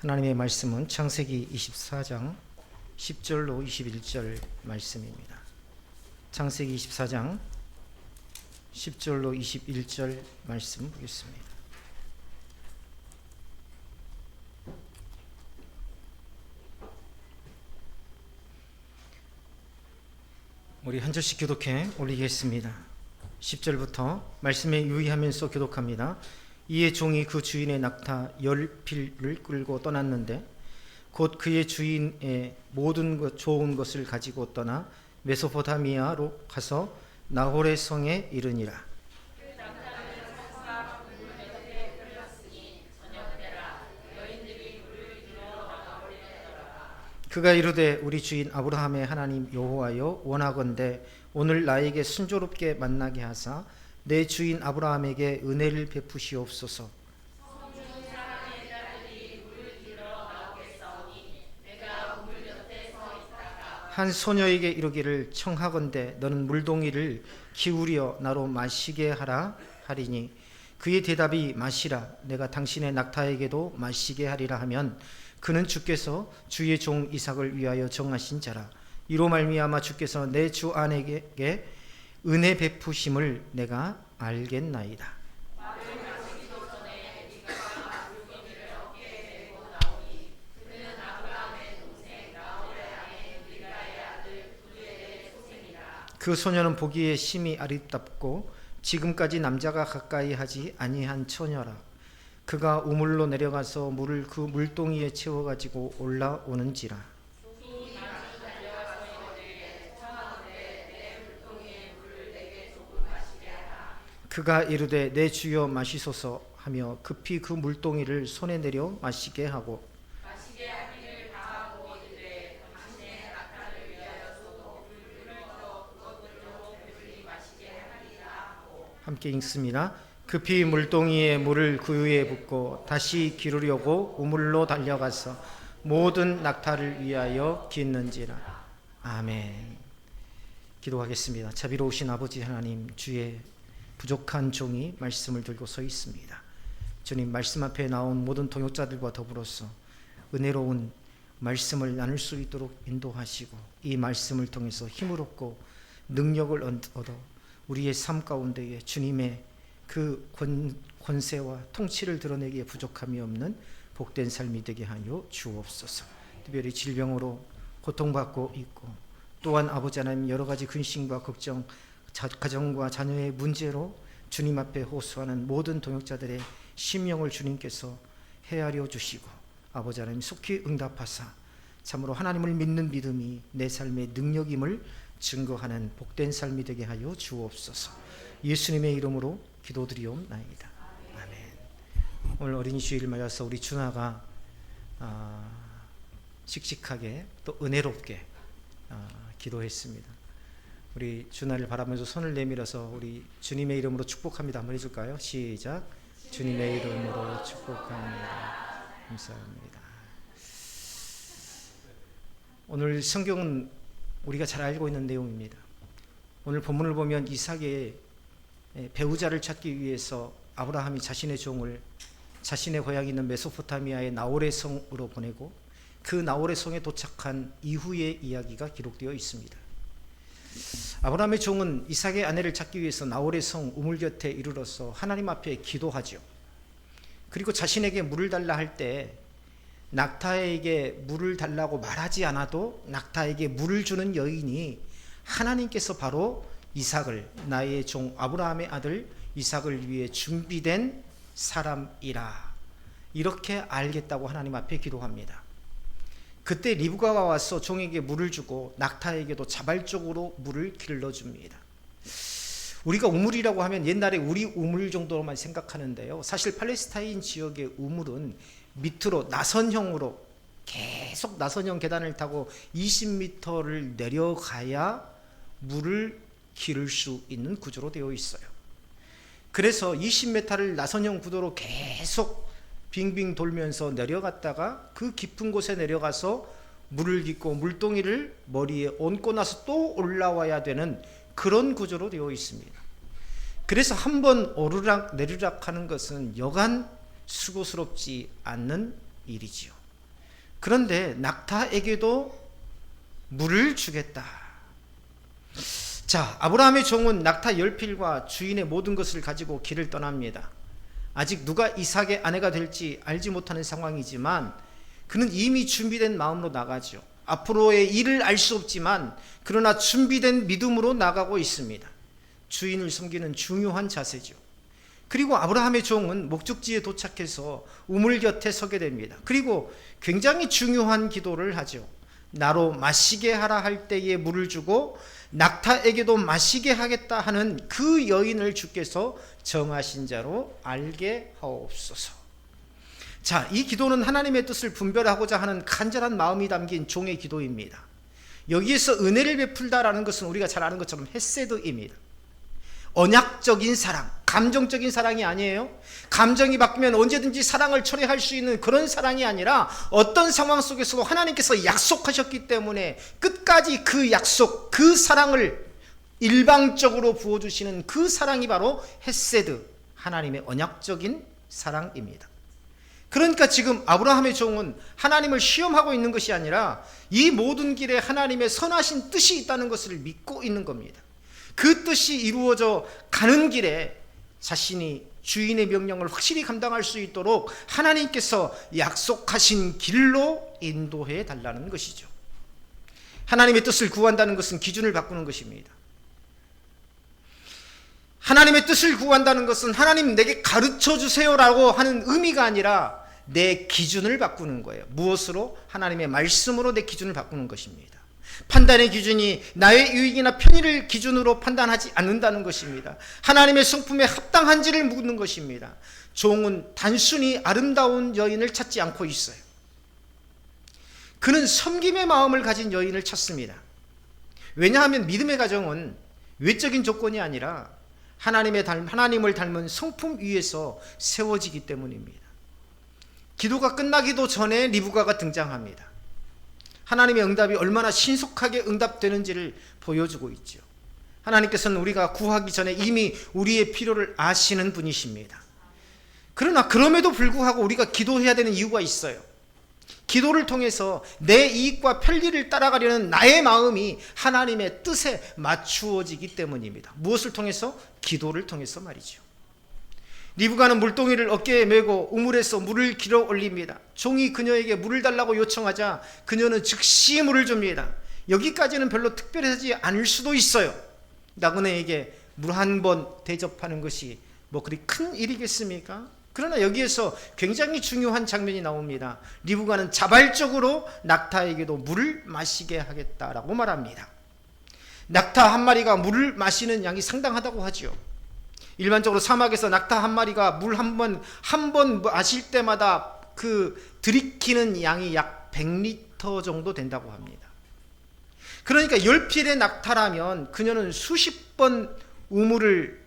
하나님의 말씀은 창세기 24장 10절로 21절 말씀입니다. 창세기 24장 10절로 21절 말씀 보겠습니다. 우리 한 절씩 교독해 올리겠습니다. 10절부터 말씀에 유의하면서 교독합니다. 이에 종이 그 주인의 낙타 10필을 끌고 떠났는데 곧 그의 주인의 모든 좋은 것을 가지고 떠나 메소포타미아로 가서 나홀의 성에 이르니라. 그가 이르되 우리 주인 아브라함의 하나님 여호와여, 원하건대 오늘 나에게 순조롭게 만나게 하사 내 주인 아브라함에게 은혜를 베푸시옵소서. 한 소녀에게 이르기를 청하건대 너는 물동이를 기울여 나로 마시게 하라 하리니 그의 대답이 마시라, 내가 당신의 낙타에게도 마시게 하리라 하면 그는 주께서 주의 종 이삭을 위하여 정하신 자라. 이로 말미암아 주께서 내 주 아내에게 은혜 베푸심을 내가 알겠나이다. 그 소녀는 보기에 심히 아름답고 지금까지 남자가 가까이 하지 아니한 처녀라. 그가 우물로 내려가서 물을 그 물동이에 채워 가지고 올라오는지라. 그가 이르되 내 주여 마시소서 하며 급히 그 물동이를 손에 내려 마시게 하고 함께 읽습니다. 급히 물동이에 물을 그 위에 붓고 다시 기르려고 우물로 달려가서 모든 낙타를 위하여 깃는지라. 아멘. 기도하겠습니다. 자비로우신 아버지 하나님, 주의 부족한 종이 말씀을 들고 서 있습니다. 주님, 말씀 앞에 나온 모든 동역자들과 더불어서 은혜로운 말씀을 나눌 수 있도록 인도하시고 이 말씀을 통해서 힘을 얻고 능력을 얻어 우리의 삶 가운데에 주님의 그 권세와 통치를 드러내기에 부족함이 없는 복된 삶이 되게 하여 주옵소서. 특별히 질병으로 고통받고 있고 또한 아버지 하나님 여러 가지 근심과 걱정, 가정과 자녀의 문제로 주님 앞에 호소하는 모든 동역자들의 심령을 주님께서 헤아려 주시고 아버지 하나님 속히 응답하사 참으로 하나님을 믿는 믿음이 내 삶의 능력임을 증거하는 복된 삶이 되게 하여 주옵소서. 예수님의 이름으로 기도드리옵나이다. 아멘. 오늘 어린이 주일을 맞아서 우리 준하가 씩씩하게 또 은혜롭게 기도했습니다. 우리 준하를 바라보면서 손을 내밀어서 우리 주님의 이름으로 축복합니다 한번 해줄까요? 시작. 주님의 이름으로 축복합니다. 감사합니다. 오늘 성경은 우리가 잘 알고 있는 내용입니다. 오늘 본문을 보면 이삭의 배우자를 찾기 위해서 아브라함이 자신의 종을 자신의 고향이 있는 메소포타미아의 나홀의 성으로 보내고 그 나홀의 성에 도착한 이후의 이야기가 기록되어 있습니다. 아브라함의 종은 이삭의 아내를 찾기 위해서 나홀의 성 우물 곁에 이르러서 하나님 앞에 기도하죠. 그리고 자신에게 물을 달라 할 때 낙타에게 물을 달라고 말하지 않아도 낙타에게 물을 주는 여인이 하나님께서 바로 이삭을, 나의 종 아브라함의 아들 이삭을 위해 준비된 사람이라 이렇게 알겠다고 하나님 앞에 기도합니다. 그때 리브가가 와서 종에게 물을 주고 낙타에게도 자발적으로 물을 길러줍니다. 우리가 우물이라고 하면 옛날에 우리 우물 정도로만 생각하는데요, 사실 팔레스타인 지역의 우물은 밑으로 나선형으로 계속 나선형 계단을 타고 20m를 내려가야 물을 기를 수 있는 구조로 되어 있어요. 그래서 20m를 나선형 구도로 계속 빙빙 돌면서 내려갔다가 그 깊은 곳에 내려가서 물을 깃고 물동이를 머리에 얹고 나서 또 올라와야 되는 그런 구조로 되어 있습니다. 그래서 한번 오르락 내리락 하는 것은 여간 수고스럽지 않는 일이지요. 그런데 낙타에게도 물을 주겠다. 자, 아브라함의 종은 낙타 10필과 주인의 모든 것을 가지고 길을 떠납니다. 아직 누가 이삭의 아내가 될지 알지 못하는 상황이지만 그는 이미 준비된 마음으로 나가죠. 앞으로의 일을 알 수 없지만 그러나 준비된 믿음으로 나가고 있습니다. 주인을 섬기는 중요한 자세죠. 그리고 아브라함의 종은 목적지에 도착해서 우물 곁에 서게 됩니다. 그리고 굉장히 중요한 기도를 하죠. 나로 마시게 하라 할 때에 물을 주고 낙타에게도 마시게 하겠다 하는 그 여인을 주께서 정하신 자로 알게 하옵소서. 자, 이 기도는 하나님의 뜻을 분별하고자 하는 간절한 마음이 담긴 종의 기도입니다. 여기에서 은혜를 베풀다라는 것은 우리가 잘 아는 것처럼 헤세드입니다. 언약적인 사랑, 감정적인 사랑이 아니에요. 감정이 바뀌면 언제든지 사랑을 철회할 수 있는 그런 사랑이 아니라 어떤 상황 속에서도 하나님께서 약속하셨기 때문에 끝까지 그 약속, 그 사랑을 일방적으로 부어주시는 그 사랑이 바로 헤세드, 하나님의 언약적인 사랑입니다. 그러니까 지금 아브라함의 종은 하나님을 시험하고 있는 것이 아니라 이 모든 길에 하나님의 선하신 뜻이 있다는 것을 믿고 있는 겁니다. 그 뜻이 이루어져 가는 길에 자신이 주인의 명령을 확실히 감당할 수 있도록 하나님께서 약속하신 길로 인도해 달라는 것이죠. 하나님의 뜻을 구한다는 것은 기준을 바꾸는 것입니다. 하나님의 뜻을 구한다는 것은 하나님 내게 가르쳐 주세요라고 하는 의미가 아니라 내 기준을 바꾸는 거예요. 무엇으로? 하나님의 말씀으로 내 기준을 바꾸는 것입니다. 판단의 기준이 나의 유익이나 편의를 기준으로 판단하지 않는다는 것입니다. 하나님의 성품에 합당한지를 묻는 것입니다. 종은 단순히 아름다운 여인을 찾지 않고 있어요. 그는 섬김의 마음을 가진 여인을 찾습니다. 왜냐하면 믿음의 가정은 외적인 조건이 아니라 하나님을 닮은 성품 위에서 세워지기 때문입니다. 기도가 끝나기도 전에 리브가가 등장합니다. 하나님의 응답이 얼마나 신속하게 응답되는지를 보여주고 있죠. 하나님께서는 우리가 구하기 전에 이미 우리의 필요를 아시는 분이십니다. 그러나 그럼에도 불구하고 우리가 기도해야 되는 이유가 있어요. 기도를 통해서 내 이익과 편리를 따라가려는 나의 마음이 하나님의 뜻에 맞추어지기 때문입니다. 무엇을 통해서? 기도를 통해서 말이죠. 리브가는 물동이를 어깨에 메고 우물에서 물을 길어 올립니다. 종이 그녀에게 물을 달라고 요청하자 그녀는 즉시 물을 줍니다. 여기까지는 별로 특별하지 않을 수도 있어요. 나그네에게 물 한 번 대접하는 것이 뭐 그리 큰 일이겠습니까? 그러나 여기에서 굉장히 중요한 장면이 나옵니다. 리브가는 자발적으로 낙타에게도 물을 마시게 하겠다라고 말합니다. 낙타 한 마리가 물을 마시는 양이 상당하다고 하죠. 일반적으로 사막에서 낙타 한 마리가 물 한 번 마실 때마다 들이키는 양이 약 100리터 정도 된다고 합니다. 그러니까 10필의 낙타라면 그녀는 수십 번 우물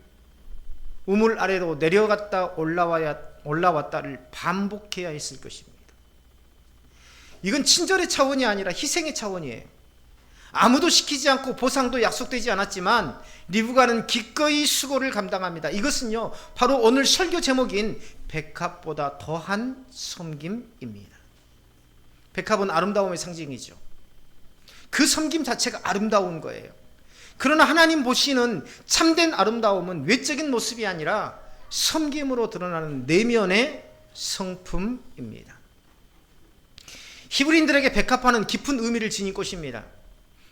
아래로 내려갔다 올라왔다를 반복해야 했을 것입니다. 이건 친절의 차원이 아니라 희생의 차원이에요. 아무도 시키지 않고 보상도 약속되지 않았지만 리브가는 기꺼이 수고를 감당합니다. 이것은요 바로 오늘 설교 제목인 백합보다 더한 섬김입니다. 백합은 아름다움의 상징이죠. 그 섬김 자체가 아름다운 거예요. 그러나 하나님 보시는 참된 아름다움은 외적인 모습이 아니라 섬김으로 드러나는 내면의 성품입니다. 히브리인들에게 백합화는 깊은 의미를 지닌 꽃입니다.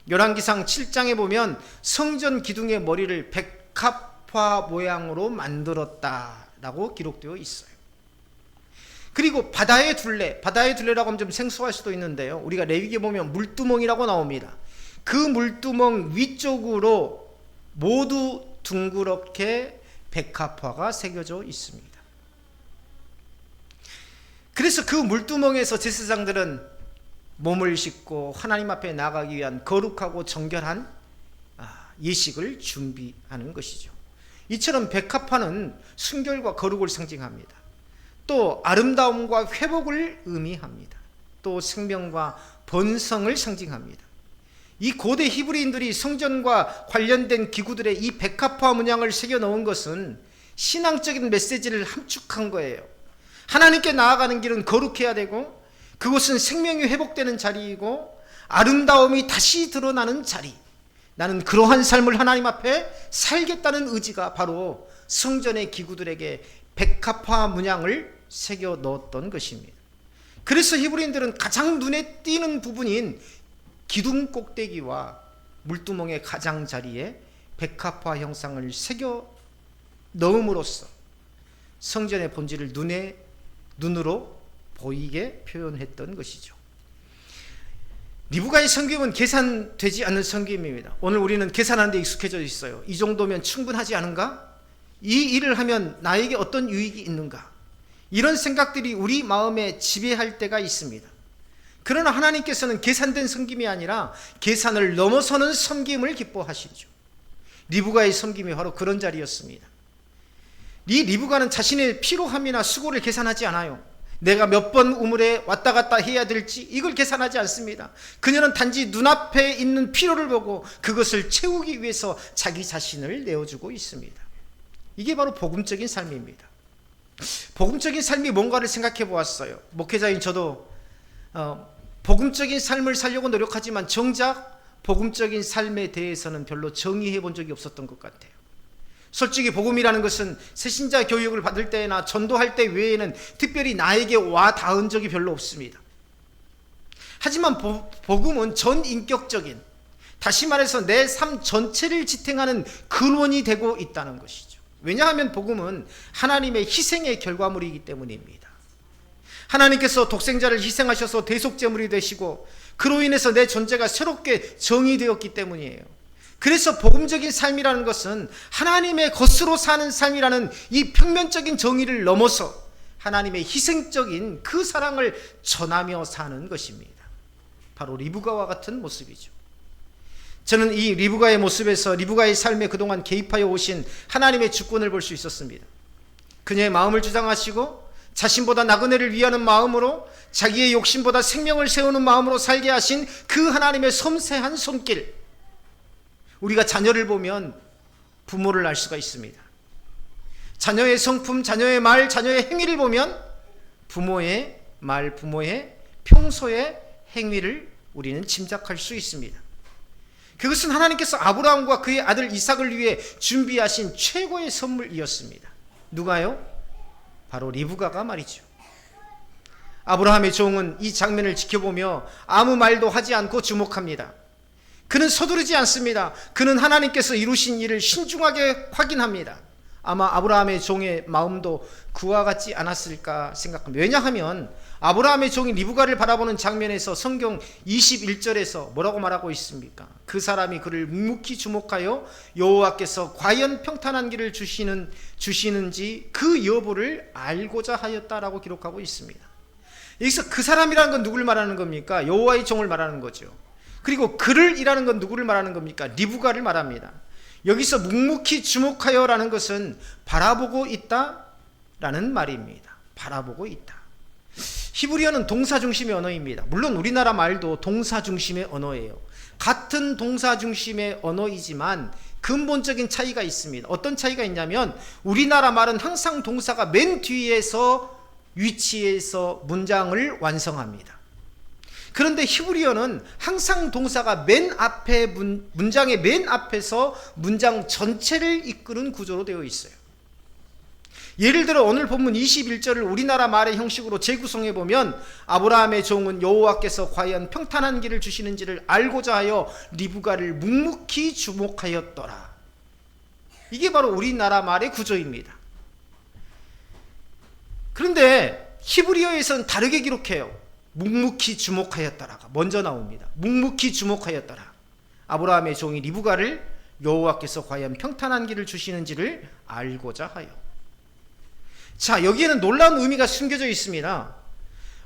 열왕기상 7장에 보면 성전 기둥의 머리를 백합화 모양으로 만들었다라고 기록되어 있어요. 그리고 바다의 둘레라고 하면 좀 생소할 수도 있는데요. 우리가 레위기에 보면 물두멍이라고 나옵니다. 그 물두멍 위쪽으로 모두 둥그렇게 백합화가 새겨져 있습니다. 그래서 그 물두멍에서 제사장들은 몸을 씻고 하나님 앞에 나가기 위한 거룩하고 정결한 예식을 준비하는 것이죠. 이처럼 백합화는 순결과 거룩을 상징합니다. 또 아름다움과 회복을 의미합니다. 또 생명과 번성을 상징합니다. 이 고대 히브리인들이 성전과 관련된 기구들의 이 백합화 문양을 새겨 넣은 것은 신앙적인 메시지를 함축한 거예요. 하나님께 나아가는 길은 거룩해야 되고 그곳은 생명이 회복되는 자리이고 아름다움이 다시 드러나는 자리. 나는 그러한 삶을 하나님 앞에 살겠다는 의지가 바로 성전의 기구들에게 백합화 문양을 새겨 넣었던 것입니다. 그래서 히브리인들은 가장 눈에 띄는 부분인 기둥 꼭대기와 물두멍의 가장자리에 백합화 형상을 새겨 넣음으로써 성전의 본질을 눈으로 보이게 표현했던 것이죠. 리브가의 성김은 계산되지 않는 성김입니다. 오늘 우리는 계산하는 데 익숙해져 있어요. 이 정도면 충분하지 않은가? 이 일을 하면 나에게 어떤 유익이 있는가? 이런 생각들이 우리 마음에 지배할 때가 있습니다. 그러나 하나님께서는 계산된 섬김이 아니라 계산을 넘어서는 섬김을 기뻐하시죠. 리브가의 섬김이 바로 그런 자리였습니다. 이 리브가는 자신의 피로함이나 수고를 계산하지 않아요. 내가 몇 번 우물에 왔다 갔다 해야 될지 이걸 계산하지 않습니다. 그녀는 단지 눈앞에 있는 피로를 보고 그것을 채우기 위해서 자기 자신을 내어주고 있습니다. 이게 바로 복음적인 삶입니다. 복음적인 삶이 뭔가를 생각해 보았어요. 목회자인 저도 복음적인 삶을 살려고 노력하지만 정작 복음적인 삶에 대해서는 별로 정의해 본 적이 없었던 것 같아요. 솔직히 복음이라는 것은 새신자 교육을 받을 때나 전도할 때 외에는 특별히 나에게 와 닿은 적이 별로 없습니다. 하지만 복음은 전인격적인, 다시 말해서 내 삶 전체를 지탱하는 근원이 되고 있다는 것이죠. 왜냐하면 복음은 하나님의 희생의 결과물이기 때문입니다. 하나님께서 독생자를 희생하셔서 대속제물이 되시고 그로 인해서 내 존재가 새롭게 정의되었기 때문이에요. 그래서 복음적인 삶이라는 것은 하나님의 것으로 사는 삶이라는 이 평면적인 정의를 넘어서 하나님의 희생적인 그 사랑을 전하며 사는 것입니다. 바로 리브가와 같은 모습이죠. 저는 이 리브가의 모습에서 리브가의 삶에 그동안 개입하여 오신 하나님의 주권을 볼 수 있었습니다. 그녀의 마음을 주장하시고 자신보다 나그네를 위하는 마음으로 자기의 욕심보다 생명을 세우는 마음으로 살게 하신 그 하나님의 섬세한 손길, 우리가 자녀를 보면 부모를 알 수가 있습니다. 자녀의 성품, 자녀의 말, 자녀의 행위를 보면 부모의 말, 부모의 평소의 행위를 우리는 짐작할 수 있습니다. 그것은 하나님께서 아브라함과 그의 아들 이삭을 위해 준비하신 최고의 선물이었습니다. 누가요? 바로 리브가가 말이죠. 아브라함의 종은 이 장면을 지켜보며 아무 말도 하지 않고 주목합니다. 그는 서두르지 않습니다. 그는 하나님께서 이루신 일을 신중하게 확인합니다. 아마 아브라함의 종의 마음도 그와 같지 않았을까 생각합니다. 왜냐하면 아브라함의 종이 리브가를 바라보는 장면에서 성경 21절에서 뭐라고 말하고 있습니까? 그 사람이 그를 묵묵히 주목하여 여호와께서 과연 평탄한 길을 주시는지 그 여부를 알고자 하였다라고 기록하고 있습니다. 여기서 그 사람이라는 건 누구를 말하는 겁니까? 여호와의 종을 말하는 거죠. 그리고 그를 이라는 건 누구를 말하는 겁니까? 리브가를 말합니다. 여기서 묵묵히 주목하여라는 것은 바라보고 있다라는 말입니다. 바라보고 있다. 히브리어는 동사 중심의 언어입니다. 물론 우리나라 말도 동사 중심의 언어예요. 같은 동사 중심의 언어이지만 근본적인 차이가 있습니다. 어떤 차이가 있냐면 우리나라 말은 항상 동사가 맨 뒤에서 위치해서 문장을 완성합니다. 그런데 히브리어는 항상 동사가 맨 앞에 문장의 맨 앞에서 문장 전체를 이끄는 구조로 되어 있어요. 예를 들어 오늘 본문 21절을 우리나라 말의 형식으로 재구성해 보면 아브라함의 종은 여호와께서 과연 평탄한 길을 주시는지를 알고자 하여 리브가를 묵묵히 주목하였더라. 이게 바로 우리나라 말의 구조입니다. 그런데 히브리어에서는 다르게 기록해요. 묵묵히 주목하였더라가 먼저 나옵니다. 묵묵히 주목하였더라. 아브라함의 종이 리브가를 여호와께서 과연 평탄한 길을 주시는지를 알고자 하여. 자, 여기에는 놀라운 의미가 숨겨져 있습니다.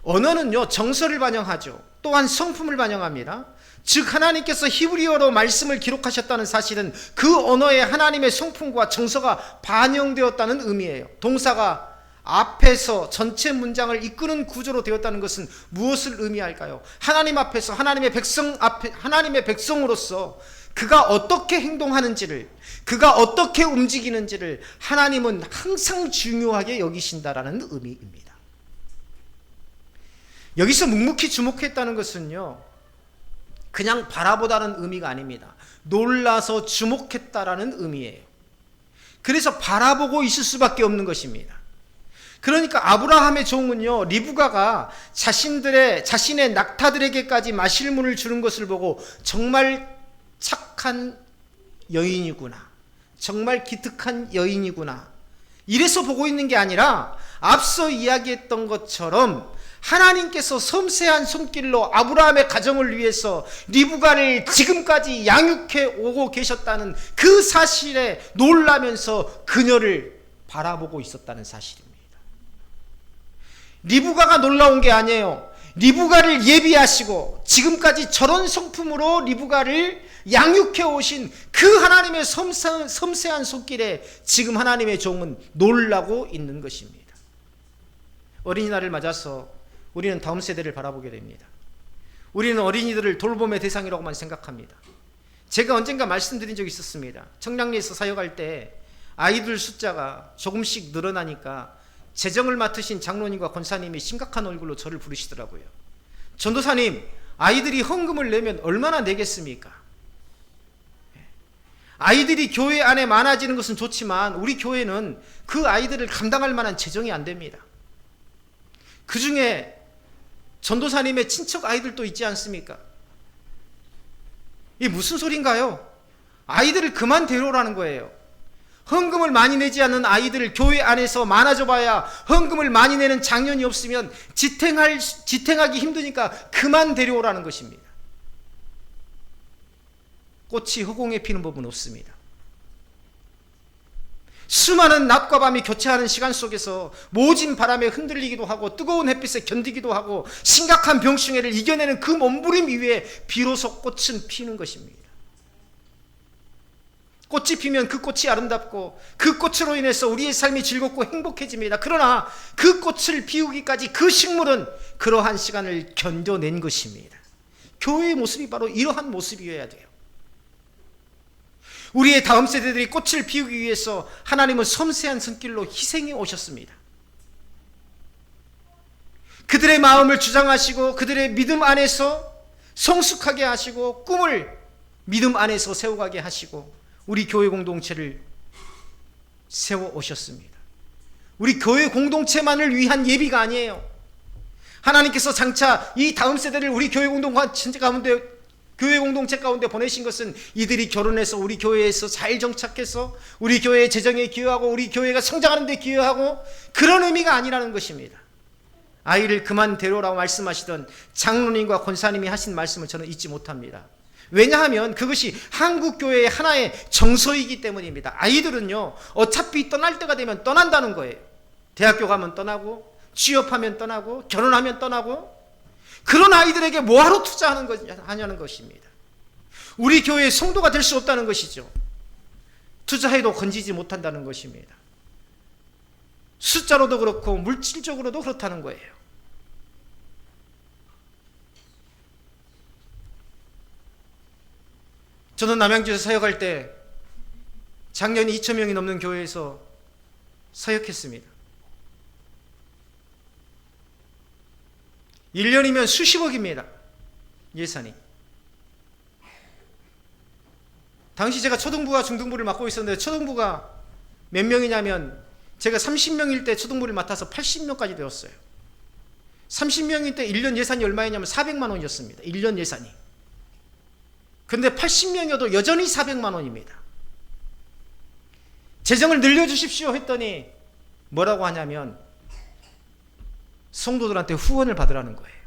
언어는요, 정서를 반영하죠. 또한 성품을 반영합니다. 즉 하나님께서 히브리어로 말씀을 기록하셨다는 사실은 그 언어에 하나님의 성품과 정서가 반영되었다는 의미예요. 동사가 앞에서 전체 문장을 이끄는 구조로 되었다는 것은 무엇을 의미할까요? 하나님 앞에서 하나님의 백성으로서 그가 어떻게 행동하는지를, 그가 어떻게 움직이는지를 하나님은 항상 중요하게 여기신다라는 의미입니다. 여기서 묵묵히 주목했다는 것은요, 그냥 바라보다는 의미가 아닙니다. 놀라서 주목했다라는 의미예요. 그래서 바라보고 있을 수밖에 없는 것입니다. 그러니까 아브라함의 종은요, 리브가가 자신의 낙타들에게까지 마실 물을 주는 것을 보고 정말 착한 여인이구나, 정말 기특한 여인이구나, 이래서 보고 있는 게 아니라 앞서 이야기했던 것처럼 하나님께서 섬세한 손길로 아브라함의 가정을 위해서 리브가를 지금까지 양육해 오고 계셨다는 그 사실에 놀라면서 그녀를 바라보고 있었다는 사실입니다. 리브가가 놀라운 게 아니에요. 리브가를 예비하시고 지금까지 저런 성품으로 리브가를 양육해 오신 그 하나님의 섬세한 손길에 지금 하나님의 종은 놀라고 있는 것입니다. 어린이날을 맞아서 우리는 다음 세대를 바라보게 됩니다. 우리는 어린이들을 돌봄의 대상이라고만 생각합니다. 제가 언젠가 말씀드린 적이 있었습니다. 청량리에서 사역할 때 아이들 숫자가 조금씩 늘어나니까 재정을 맡으신 장로님과 권사님이 심각한 얼굴로 저를 부르시더라고요. 전도사님, 아이들이 헌금을 내면 얼마나 내겠습니까? 아이들이 교회 안에 많아지는 것은 좋지만 우리 교회는 그 아이들을 감당할 만한 재정이 안 됩니다. 그 중에 전도사님의 친척 아이들도 있지 않습니까? 이게 무슨 소린가요? 아이들을 그만 데려오라는 거예요. 헌금을 많이 내지 않는 아이들을 교회 안에서 많아져 봐야 헌금을 많이 내는 장년이 없으면 지탱하기 힘드니까 그만 데려오라는 것입니다. 꽃이 허공에 피는 법은 없습니다. 수많은 낮과 밤이 교차하는 시간 속에서 모진 바람에 흔들리기도 하고 뜨거운 햇빛에 견디기도 하고 심각한 병충해를 이겨내는 그 몸부림 위에 비로소 꽃은 피는 것입니다. 꽃이 피면 그 꽃이 아름답고 그 꽃으로 인해서 우리의 삶이 즐겁고 행복해집니다. 그러나 그 꽃을 피우기까지 그 식물은 그러한 시간을 견뎌낸 것입니다. 교회의 모습이 바로 이러한 모습이어야 돼요. 우리의 다음 세대들이 꽃을 피우기 위해서 하나님은 섬세한 손길로 희생해 오셨습니다. 그들의 마음을 주장하시고 그들의 믿음 안에서 성숙하게 하시고 꿈을 믿음 안에서 세워가게 하시고 우리 교회 공동체를 세워 오셨습니다. 우리 교회 공동체만을 위한 예비가 아니에요. 하나님께서 장차 이 다음 세대를 우리 교회 공동체 가운데 보내신 것은 이들이 결혼해서 우리 교회에서 잘 정착해서 우리 교회의 재정에 기여하고 우리 교회가 성장하는 데 기여하고 그런 의미가 아니라는 것입니다. 아이를 그만 데려오라고 말씀하시던 장로님과 권사님이 하신 말씀을 저는 잊지 못합니다. 왜냐하면 그것이 한국교회의 하나의 정서이기 때문입니다. 아이들은요, 어차피 떠날 때가 되면 떠난다는 거예요. 대학교 가면 떠나고 취업하면 떠나고 결혼하면 떠나고, 그런 아이들에게 뭐하러 투자하냐는 것입니다. 우리 교회의 성도가 될 수 없다는 것이죠. 투자해도 건지지 못한다는 것입니다. 숫자로도 그렇고 물질적으로도 그렇다는 거예요. 저는 남양주에서 사역할 때 작년 2,000명이 넘는 교회에서 사역했습니다. 1년이면 수십억입니다. 예산이. 당시 제가 초등부와 중등부를 맡고 있었는데 초등부가 몇 명이냐면 제가 30명일 때 초등부를 맡아서 80명까지 되었어요. 30명일 때 1년 예산이 얼마였냐면 400만 원이었습니다. 1년 예산이. 근데 80명이어도 여전히 400만 원입니다. 재정을 늘려주십시오 했더니 뭐라고 하냐면 성도들한테 후원을 받으라는 거예요.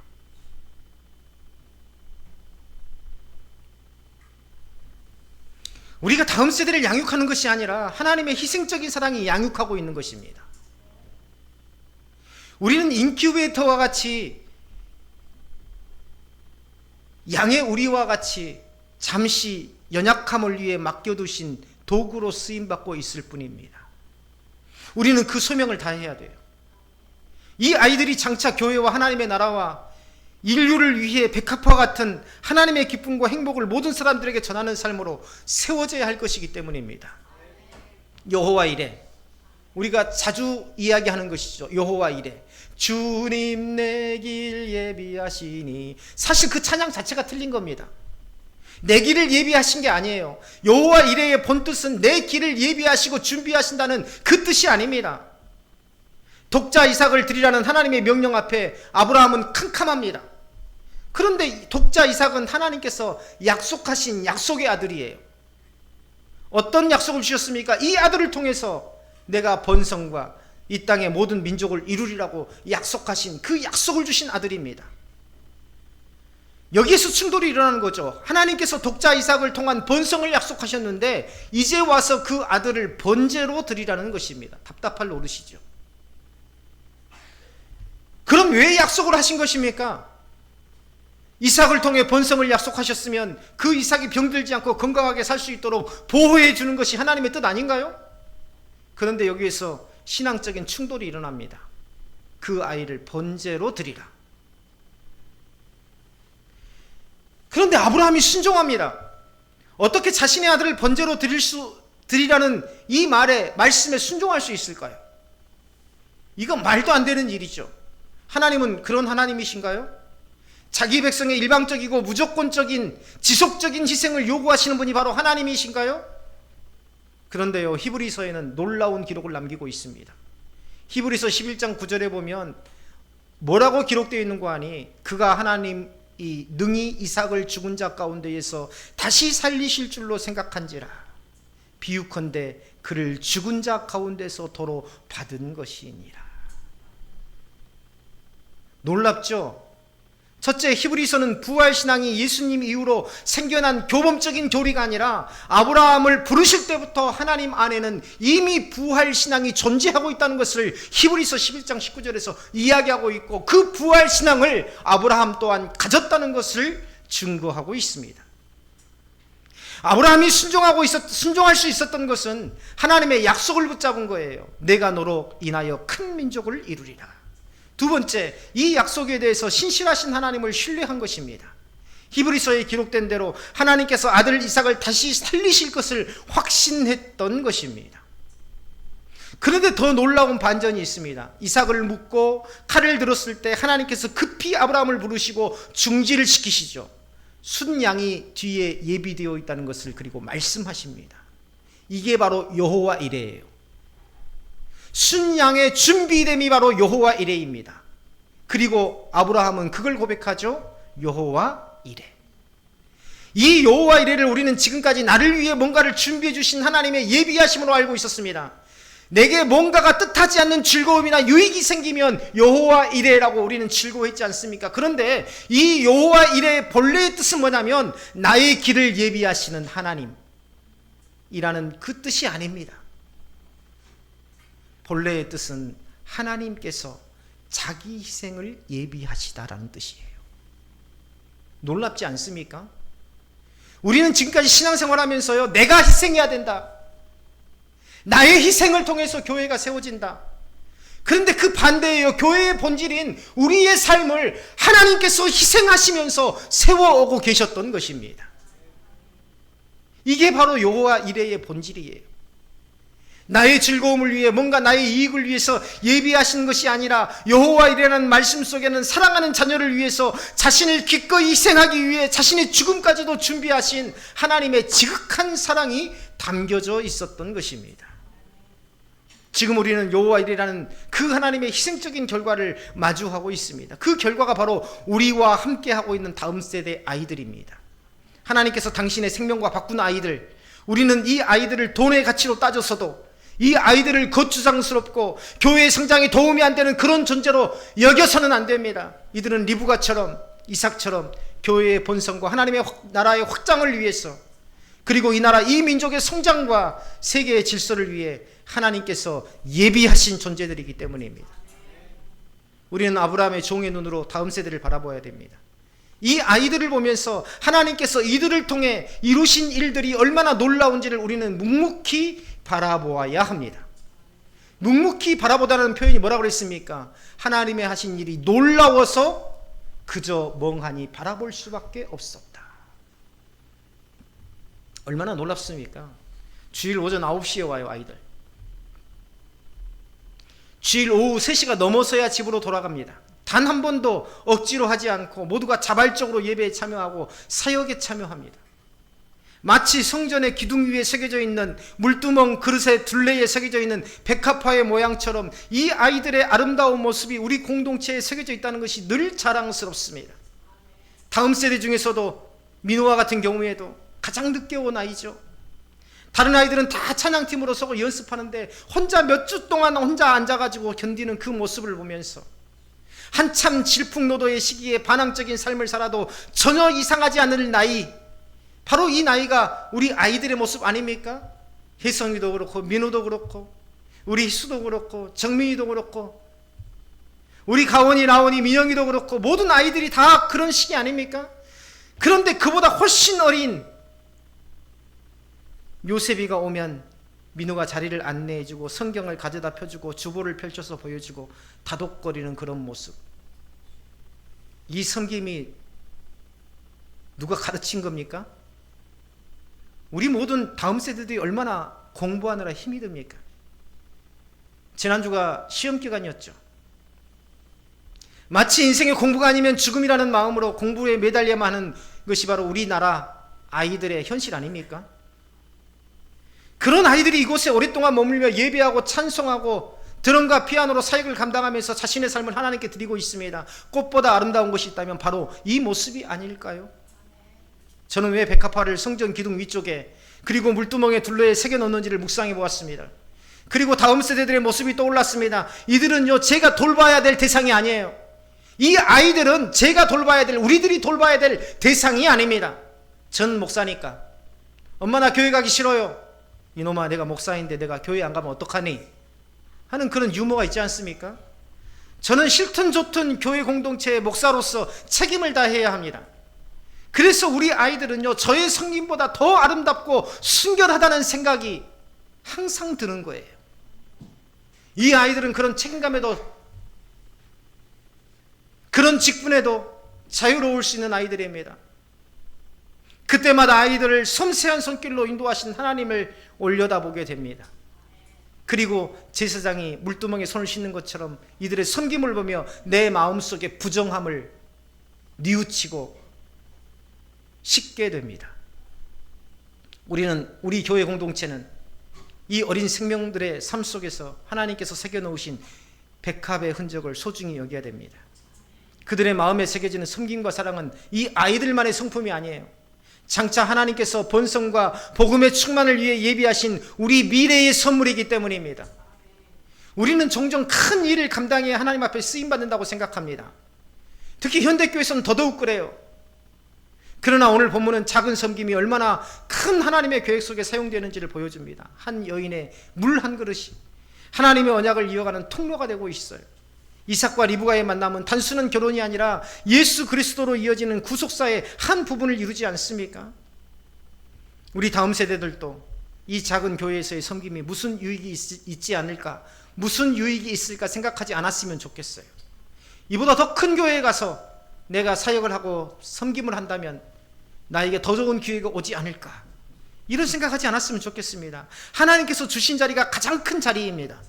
우리가 다음 세대를 양육하는 것이 아니라 하나님의 희생적인 사랑이 양육하고 있는 것입니다. 우리는 인큐베이터와 같이 양의 우리와 같이 잠시 연약함을 위해 맡겨두신 도구로 쓰임받고 있을 뿐입니다. 우리는 그 소명을 다해야 돼요. 이 아이들이 장차 교회와 하나님의 나라와 인류를 위해 백합화 같은 하나님의 기쁨과 행복을 모든 사람들에게 전하는 삶으로 세워져야 할 것이기 때문입니다. 여호와 이레, 우리가 자주 이야기하는 것이죠. 여호와 이레. 주님 내 길 예비하시니. 사실 그 찬양 자체가 틀린 겁니다. 내 길을 예비하신 게 아니에요. 여호와 이레의 본뜻은 내 길을 예비하시고 준비하신다는 그 뜻이 아닙니다. 독자 이삭을 드리라는 하나님의 명령 앞에 아브라함은 캄캄합니다. 그런데 독자 이삭은 하나님께서 약속하신 약속의 아들이에요. 어떤 약속을 주셨습니까? 이 아들을 통해서 내가 번성과 이 땅의 모든 민족을 이루리라고 약속하신 그 약속을 주신 아들입니다. 여기에서 충돌이 일어나는 거죠. 하나님께서 독자 이삭을 통한 번성을 약속하셨는데 이제 와서 그 아들을 번제로 드리라는 것입니다. 답답할 노릇이죠. 그럼 왜 약속을 하신 것입니까? 이삭을 통해 번성을 약속하셨으면 그 이삭이 병들지 않고 건강하게 살 수 있도록 보호해 주는 것이 하나님의 뜻 아닌가요? 그런데 여기에서 신앙적인 충돌이 일어납니다. 그 아이를 번제로 드리라. 그런데 아브라함이 순종합니다. 어떻게 자신의 아들을 번제로 드리라는 이 말씀에 순종할 수 있을까요? 이건 말도 안 되는 일이죠. 하나님은 그런 하나님이신가요? 자기 백성의 일방적이고 무조건적인 지속적인 희생을 요구하시는 분이 바로 하나님이신가요? 그런데요, 히브리서에는 놀라운 기록을 남기고 있습니다. 히브리서 11장 9절에 보면 뭐라고 기록되어 있는 거 아니? 그가 하나님이 능히 이삭을 죽은 자 가운데에서 다시 살리실 줄로 생각한지라. 비유컨대 그를 죽은 자 가운데서 도로 받은 것이니라. 놀랍죠? 첫째, 히브리서는 부활신앙이 예수님 이후로 생겨난 교범적인 교리가 아니라 아브라함을 부르실 때부터 하나님 안에는 이미 부활신앙이 존재하고 있다는 것을 히브리서 11장 19절에서 이야기하고 있고, 그 부활신앙을 아브라함 또한 가졌다는 것을 증거하고 있습니다. 아브라함이 순종할 수 있었던 것은 하나님의 약속을 붙잡은 거예요. 내가 너로 인하여 큰 민족을 이루리라. 두 번째, 이 약속에 대해서 신실하신 하나님을 신뢰한 것입니다. 히브리서에 기록된 대로 하나님께서 아들 이삭을 다시 살리실 것을 확신했던 것입니다. 그런데 더 놀라운 반전이 있습니다. 이삭을 묻고 칼을 들었을 때 하나님께서 급히 아브라함을 부르시고 중지를 시키시죠. 순양이 뒤에 예비되어 있다는 것을 그리고 말씀하십니다. 이게 바로 여호와 이레예요. 순양의 준비됨이 바로 여호와 이레입니다. 그리고 아브라함은 그걸 고백하죠. 여호와 이레. 이 여호와 이레를 우리는 지금까지 나를 위해 뭔가를 준비해 주신 하나님의 예비하심으로 알고 있었습니다. 내게 뭔가가 뜻하지 않는 즐거움이나 유익이 생기면 여호와 이레라고 우리는 즐거워했지 않습니까? 그런데 이 여호와 이레의 본래의 뜻은 뭐냐면 나의 길을 예비하시는 하나님이라는 그 뜻이 아닙니다. 본래의 뜻은 하나님께서 자기 희생을 예비하시다라는 뜻이에요. 놀랍지 않습니까? 우리는 지금까지 신앙생활하면서요, 내가 희생해야 된다, 나의 희생을 통해서 교회가 세워진다. 그런데 그 반대예요. 교회의 본질인 우리의 삶을 하나님께서 희생하시면서 세워오고 계셨던 것입니다. 이게 바로 여호와 이레의 본질이에요. 나의 즐거움을 위해, 뭔가 나의 이익을 위해서 예비하신 것이 아니라 여호와 이레라는 말씀 속에는 사랑하는 자녀를 위해서 자신을 기꺼이 희생하기 위해 자신의 죽음까지도 준비하신 하나님의 지극한 사랑이 담겨져 있었던 것입니다. 지금 우리는 여호와 이레라는 그 하나님의 희생적인 결과를 마주하고 있습니다. 그 결과가 바로 우리와 함께하고 있는 다음 세대 아이들입니다. 하나님께서 당신의 생명과 바꾼 아이들, 우리는 이 아이들을 돈의 가치로 따져서도 이 아이들을 거추장스럽고 교회의 성장에 도움이 안 되는 그런 존재로 여겨서는 안 됩니다. 이들은 리브가처럼, 이삭처럼 교회의 본성과 하나님의 나라의 확장을 위해서, 그리고 이 나라 이 민족의 성장과 세계의 질서를 위해 하나님께서 예비하신 존재들이기 때문입니다. 우리는 아브라함의 종의 눈으로 다음 세대를 바라봐야 됩니다. 이 아이들을 보면서 하나님께서 이들을 통해 이루신 일들이 얼마나 놀라운지를 우리는 묵묵히 바라보아야 합니다. 묵묵히 바라보다라는 표현이 뭐라고 그랬습니까? 하나님의 하신 일이 놀라워서 그저 멍하니 바라볼 수밖에 없었다. 얼마나 놀랍습니까? 주일 오전 9시에 와요, 아이들. 주일 오후 3시가 넘어서야 집으로 돌아갑니다. 단 한 번도 억지로 하지 않고 모두가 자발적으로 예배에 참여하고 사역에 참여합니다. 마치 성전의 기둥 위에 새겨져 있는 물두멍 그릇의 둘레에 새겨져 있는 백합화의 모양처럼 이 아이들의 아름다운 모습이 우리 공동체에 새겨져 있다는 것이 늘 자랑스럽습니다. 다음 세대 중에서도 민호와 같은 경우에도 가장 늦게 온 아이죠. 다른 아이들은 다 찬양팀으로 서고 연습하는데 혼자 몇 주 동안 혼자 앉아가지고 견디는 그 모습을 보면서 한참 질풍노도의 시기에 반항적인 삶을 살아도 전혀 이상하지 않을 나이, 바로 이 나이가 우리 아이들의 모습 아닙니까? 혜성이도 그렇고 민호도 그렇고 우리 희수도 그렇고 정민이도 그렇고 우리 가원이, 라원이, 민영이도 그렇고 모든 아이들이 다 그런 시기 아닙니까? 그런데 그보다 훨씬 어린 요셉이가 오면 민호가 자리를 안내해주고 성경을 가져다 펴주고 주보를 펼쳐서 보여주고 다독거리는 그런 모습. 이 섬김이 누가 가르친 겁니까? 우리 모든 다음 세대들이 얼마나 공부하느라 힘이 듭니까? 지난주가 시험기간이었죠. 마치 인생의 공부가 아니면 죽음이라는 마음으로 공부에 매달려야만 하는 것이 바로 우리나라 아이들의 현실 아닙니까? 그런 아이들이 이곳에 오랫동안 머물며 예배하고 찬송하고 드럼과 피아노로 사역을 감당하면서 자신의 삶을 하나님께 드리고 있습니다. 꽃보다 아름다운 것이 있다면 바로 이 모습이 아닐까요? 저는 왜 백합화를 성전 기둥 위쪽에 그리고 물두멍에 둘러에 새겨 놓는지를 묵상해 보았습니다. 그리고 다음 세대들의 모습이 떠올랐습니다. 이들은요, 제가 돌봐야 될 대상이 아니에요. 이 아이들은 제가 돌봐야 될, 우리들이 돌봐야 될 대상이 아닙니다. 전 목사니까. 엄마 나 교회 가기 싫어요. 이놈아, 내가 목사인데 내가 교회 안 가면 어떡하니? 하는 그런 유머가 있지 않습니까? 저는 싫든 좋든 교회 공동체의 목사로서 책임을 다해야 합니다. 그래서 우리 아이들은요, 저의 성김보다 더 아름답고 순결하다는 생각이 항상 드는 거예요. 이 아이들은 그런 책임감에도, 그런 직분에도 자유로울 수 있는 아이들입니다. 그때마다 아이들을 섬세한 손길로 인도하신 하나님을 올려다보게 됩니다. 그리고 제사장이 물두멍에 손을 씻는 것처럼 이들의 섬김을 보며 내 마음속에 부정함을 뉘우치고 씻게 됩니다. 우리 교회 공동체는 이 어린 생명들의 삶 속에서 하나님께서 새겨놓으신 백합의 흔적을 소중히 여겨야 됩니다. 그들의 마음에 새겨지는 섬김과 사랑은 이 아이들만의 성품이 아니에요. 장차 하나님께서 본성과 복음의 충만을 위해 예비하신 우리 미래의 선물이기 때문입니다. 우리는 종종 큰 일을 감당해야 하나님 앞에 쓰임받는다고 생각합니다. 특히 현대교회에서는 더더욱 그래요. 그러나 오늘 본문은 작은 섬김이 얼마나 큰 하나님의 계획 속에 사용되는지를 보여줍니다. 한 여인의 물 한 그릇이 하나님의 언약을 이어가는 통로가 되고 있어요. 이삭과 리브가의 만남은 단순한 결혼이 아니라 예수 그리스도로 이어지는 구속사의 한 부분을 이루지 않습니까? 우리 다음 세대들도 이 작은 교회에서의 섬김이 무슨 유익이 있지 않을까, 무슨 유익이 있을까 생각하지 않았으면 좋겠어요. 이보다 더 큰 교회에 가서 내가 사역을 하고 섬김을 한다면 나에게 더 좋은 기회가 오지 않을까, 이런 생각하지 않았으면 좋겠습니다. 하나님께서 주신 자리가 가장 큰 자리입니다.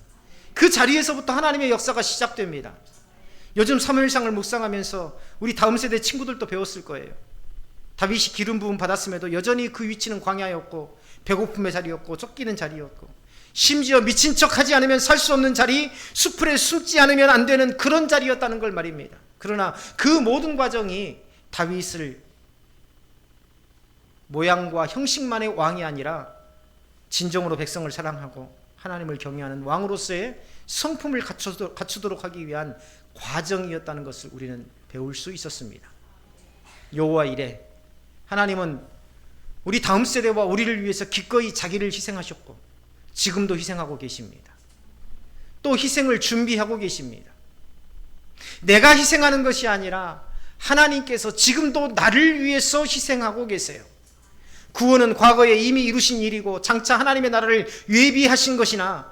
그 자리에서부터 하나님의 역사가 시작됩니다. 요즘 사무엘상을 묵상하면서 우리 다음 세대 친구들도 배웠을 거예요. 다윗이 기름 부음 받았음에도 여전히 그 위치는 광야였고 배고픔의 자리였고 쫓기는 자리였고 심지어 미친 척하지 않으면 살 수 없는 자리, 수풀에 숨지 않으면 안 되는 그런 자리였다는 걸 말입니다. 그러나 그 모든 과정이 다윗을 모양과 형식만의 왕이 아니라 진정으로 백성을 사랑하고 하나님을 경외하는 왕으로서의 성품을 갖추도록 하기 위한 과정이었다는 것을 우리는 배울 수 있었습니다. 여호와 이레, 하나님은 우리 다음 세대와 우리를 위해서 기꺼이 자기를 희생하셨고 지금도 희생하고 계십니다. 또 희생을 준비하고 계십니다. 내가 희생하는 것이 아니라 하나님께서 지금도 나를 위해서 희생하고 계세요. 구원은 과거에 이미 이루신 일이고 장차 하나님의 나라를 예비하신 것이나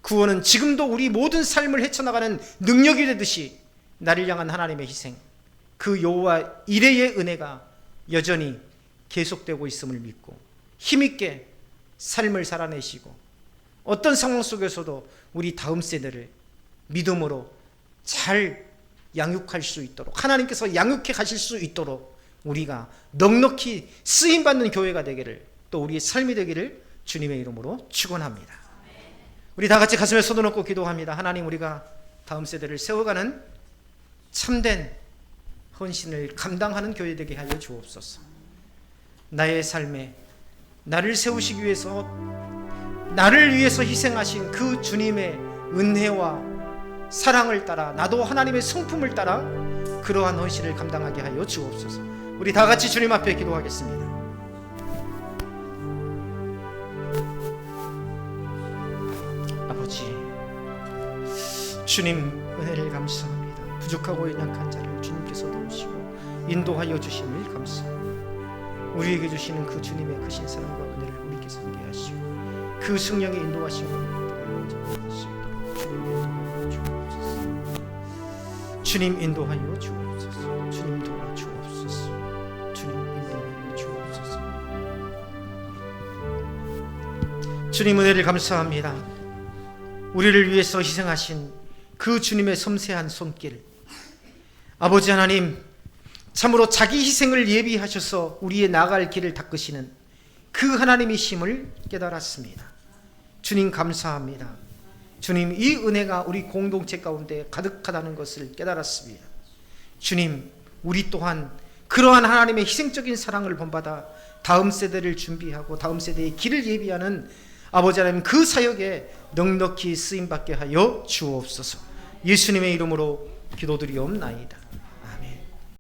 구원은 지금도 우리 모든 삶을 헤쳐나가는 능력이 되듯이 나를 향한 하나님의 희생, 그 여호와 이레의 은혜가 여전히 계속되고 있음을 믿고 힘있게 삶을 살아내시고 어떤 상황 속에서도 우리 다음 세대를 믿음으로 잘 양육할 수 있도록, 하나님께서 양육해 가실 수 있도록 우리가 넉넉히 쓰임받는 교회가 되기를, 또 우리의 삶이 되기를 주님의 이름으로 축원합니다. 우리 다 같이 가슴에 손을 얹고 기도합니다. 하나님, 우리가 다음 세대를 세워가는 참된 헌신을 감당하는 교회 되게 하여 주옵소서. 나의 삶에 나를 세우시기 위해서, 나를 위해서 희생하신 그 주님의 은혜와 사랑을 따라 나도 하나님의 성품을 따라 그러한 헌신을 감당하게 하여 주옵소서. 우리 다 같이 주님 앞에 기도하겠습니다. 아버지, 주님 은혜를 감사합니다. 부족하고 연약한 자를 주님께서 도우시고 인도하여 주심을 감사합니다. 우리에게 주시는 그 주님의 크신 사랑과 은혜를 우리께서 함께 하시고 그 성령의 인도하심을 주님 인도하여 주옵소서. 주님 도와주옵소서. 주님 인도하여 주옵소서. 주님 은혜를 감사합니다. 우리를 위해서 희생하신 그 주님의 섬세한 손길, 아버지 하나님, 참으로 자기 희생을 예비하셔서 우리의 나아갈 길을 닦으시는 그 하나님이심을 깨달았습니다. 주님 감사합니다. 주님, 이 은혜가 우리 공동체 가운데 가득하다는 것을 깨달았습니다. 주님, 우리 또한 그러한 하나님의 희생적인 사랑을 본받아 다음 세대를 준비하고 다음 세대의 길을 예비하는 아버지 하나님, 그 사역에 넉넉히 쓰임받게 하여 주옵소서. 예수님의 이름으로 기도드리옵나이다.